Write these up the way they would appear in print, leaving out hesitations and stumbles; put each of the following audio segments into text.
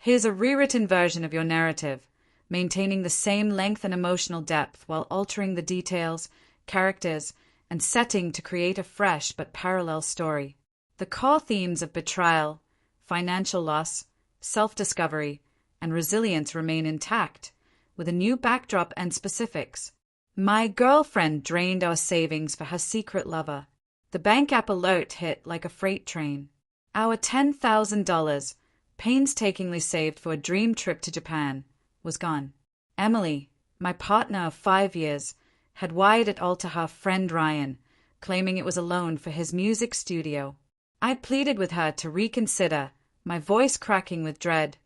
Here's a rewritten version of your narrative, maintaining the same length and emotional depth while altering the details, characters, and setting to create a fresh but parallel story. The core themes of betrayal, financial loss, self-discovery, and resilience remain intact, with a new backdrop and specifics. My girlfriend drained our savings for her secret lover. The bank app alert hit like a freight train. Our $10,000, painstakingly saved for a dream trip to Japan, was gone. Emily, my partner of 5 years, had wired it all to her friend Ryan, claiming it was a loan for his music studio. I pleaded with her to reconsider, my voice cracking with dread,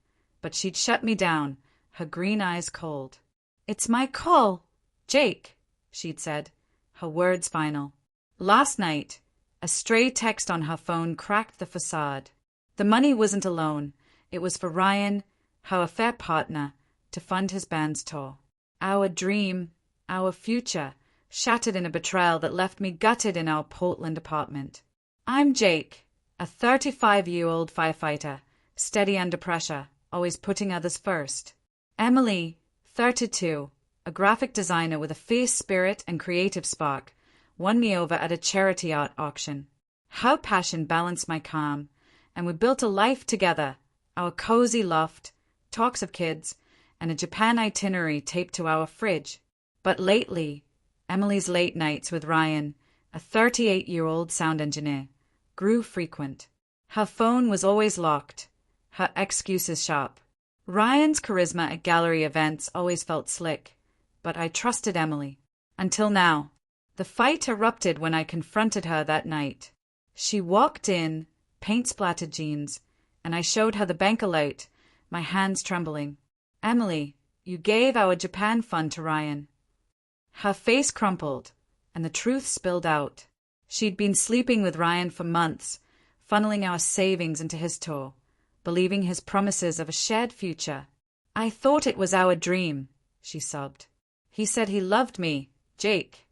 but she'd shut me down, her green eyes cold. "It's my call, Jake," she'd said, her words final. Last night, a stray text on her phone cracked the facade. The money wasn't a loan. It was for Ryan, her affair partner, to fund his band's tour. Our dream, our future, shattered in a betrayal that left me gutted in our Portland apartment. I'm Jake, a 35-year-old firefighter, steady under pressure, always putting others first. Emily, 32, a graphic designer with a fierce spirit and creative spark, won me over at a charity art auction. Her passion balanced my calm, and we built a life together, our cozy loft, talks of kids, and a Japan itinerary taped to our fridge. But lately, Emily's late nights with Ryan, a 38-year-old sound engineer, grew frequent. Her phone was always locked, her excuses sharp. Ryan's charisma at gallery events always felt slick, but I trusted Emily. Until now. The fight erupted when I confronted her that night. She walked in, paint-splattered jeans, and I showed her the bank alert, my hands trembling. "Emily, you gave our Japan fund to Ryan." Her face crumpled, and the truth spilled out. She'd been sleeping with Ryan for months, funneling our savings into his tour, believing his promises of a shared future. "I thought it was our dream," she sobbed. "He said he loved me, Jake."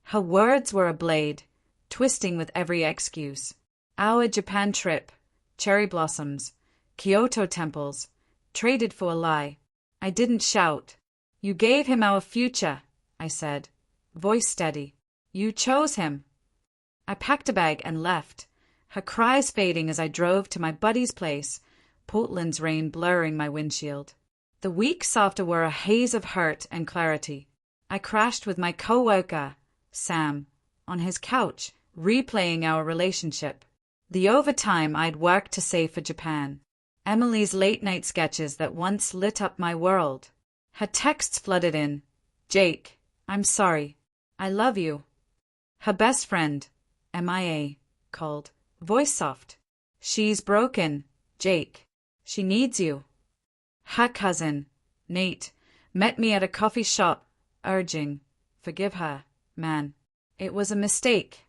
Her words were a blade, twisting with every excuse. Our Japan trip, cherry blossoms, Kyoto temples, traded for a lie. I didn't shout. "You gave him our future," I said, voice steady. "You chose him." I packed a bag and left, her cries fading as I drove to my buddy's place, Portland's rain blurring my windshield. The weeks after were a haze of hurt and clarity. I crashed with my coworker, Sam, on his couch, replaying our relationship. The overtime I'd worked to save for Japan. Emily's late-night sketches that once lit up my world. Her texts flooded in. "Jake, I'm sorry. I love you." Her best friend, MIA, called, voice soft. "She's broken, Jake. She needs you." Her cousin, Nate, met me at a coffee shop, urging, "Forgive her, man. It was a mistake."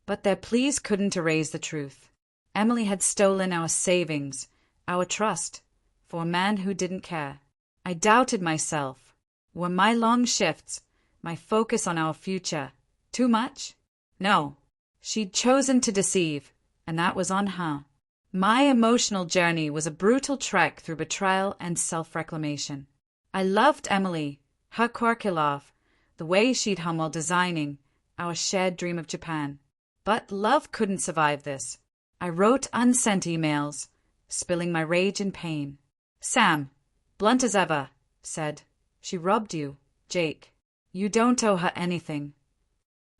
But their pleas couldn't erase the truth. Emily had stolen our savings, our trust, for a man who didn't care. I doubted myself. Were my long shifts, my focus on our future, too much? No. She'd chosen to deceive, and that was on her. My emotional journey was a brutal trek through betrayal and self-reclamation. I loved Emily, her quirky laugh, the way she'd hum while designing, our shared dream of Japan. But love couldn't survive this. I wrote unsent emails, spilling my rage and pain. Sam, blunt as ever, said, "She robbed you, Jake. You don't owe her anything."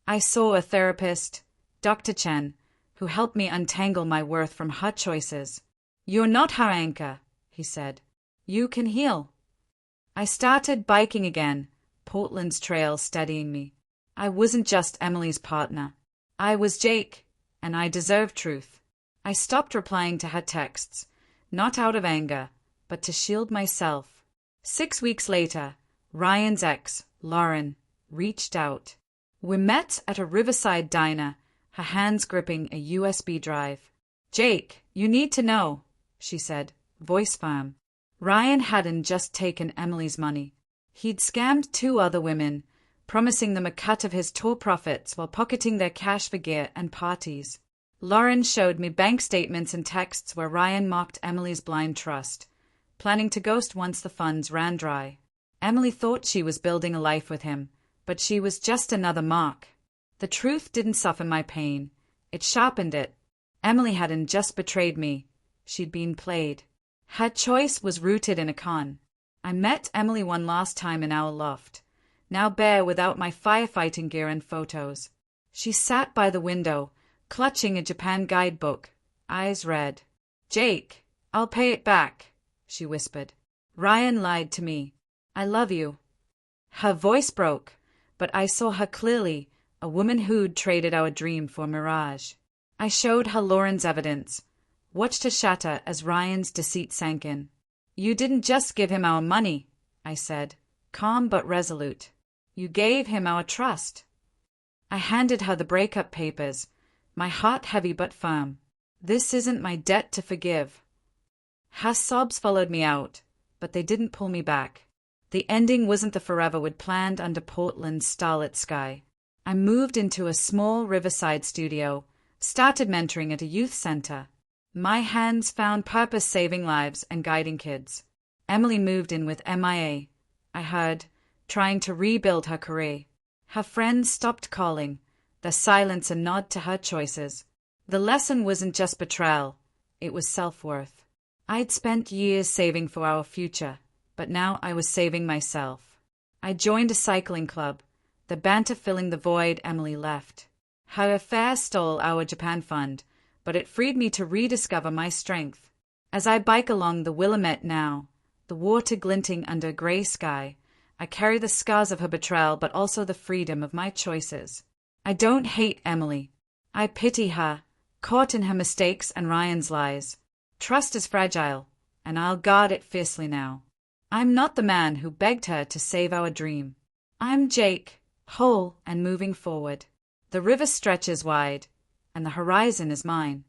I saw a therapist, Dr. Chen, who helped me untangle my worth from her choices. "You're not her anchor," he said. "You can heal." I started biking again, Portland's trail steadying me. I wasn't just Emily's partner. I was Jake, and I deserved truth. I stopped replying to her texts, not out of anger, but to shield myself. 6 weeks later, Ryan's ex, Lauren, reached out. We met at a riverside diner, her hands gripping a USB drive. "Jake, you need to know," she said, voice firm. Ryan hadn't just taken Emily's money. He'd scammed 2 other women, promising them a cut of his tour profits while pocketing their cash for gear and parties. Lauren showed me bank statements and texts where Ryan mocked Emily's blind trust, planning to ghost once the funds ran dry. Emily thought she was building a life with him, but she was just another mark. The truth didn't soften my pain, it sharpened it. Emily hadn't just betrayed me, she'd been played. Her choice was rooted in a con. I met Emily one last time in our loft, now bare without my firefighting gear and photos. She sat by the window, clutching a Japan guidebook, eyes red. "Jake, I'll pay it back," she whispered. "Ryan lied to me. I love you." Her voice broke, but I saw her clearly, a woman who'd traded our dream for mirage. I showed her Lauren's evidence, watched her shatter as Ryan's deceit sank in. "You didn't just give him our money," I said, calm but resolute. "You gave him our trust." I handed her the breakup papers, my heart heavy but firm. "This isn't my debt to forgive." Her sobs followed me out, but they didn't pull me back. The ending wasn't the forever we'd planned under Portland's starlit sky. I moved into a small riverside studio, started mentoring at a youth center. My hands found purpose saving lives and guiding kids. Emily moved in with MIA, I heard, trying to rebuild her career. Her friends stopped calling, their silence a nod to her choices. The lesson wasn't just betrayal, it was self-worth. I'd spent years saving for our future, but now I was saving myself. I joined a cycling club, the banter filling the void Emily left. Her affair stole our Japan fund, but it freed me to rediscover my strength. As I bike along the Willamette now, the water glinting under a gray sky, I carry the scars of her betrayal but also the freedom of my choices. I don't hate Emily. I pity her, caught in her mistakes and Ryan's lies. Trust is fragile, and I'll guard it fiercely now. I'm not the man who begged her to save our dream. I'm Jake, whole and moving forward. The river stretches wide, and the horizon is mine.